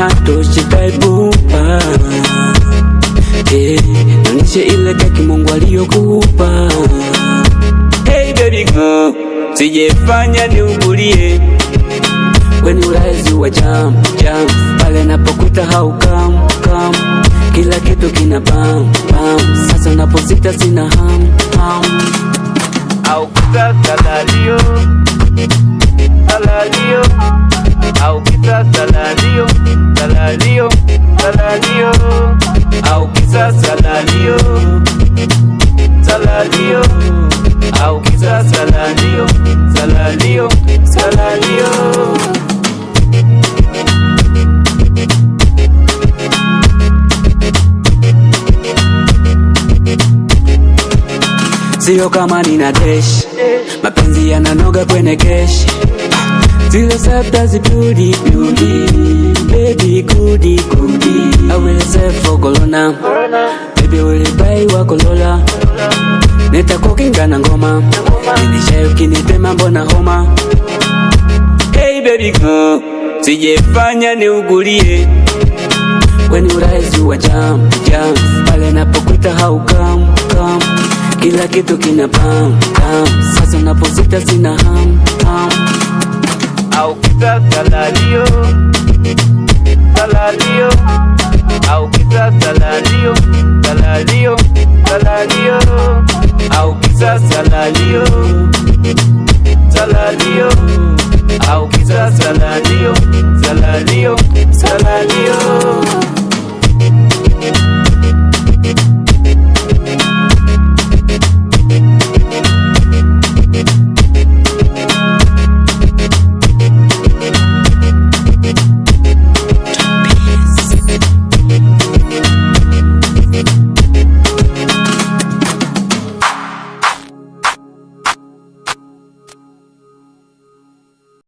hatoshi taibupa. Nanishe ile keki Mungu aliyokupa. Hey baby girl, sijefanya niugulie. When you rise you a jump, jump. Pale napokuta how come. Kila kitu kina bam, bam. Sasa naposita sina ham. Au kita salalio, salalio. Au kita salalio, salalio, salalio. Au kita salalio, salalio. Au kita salalio, salalio, salalio. Sio kama nina dash, mapenzi yananoga kwenye kesh. Zile sabta zi beauty, baby goody. I will say for Corona, baby will buy wa Corolla. Nitakukinga na ngoma, nilishayo kinitema mbona homa. Hey baby girl, sijefanya niugulie. When you rise you a jump. Pale napokuta how come. Kila kitu kina bam. Sasa naposita sina ham. Au kita salalio, salalio. Au kita salalio,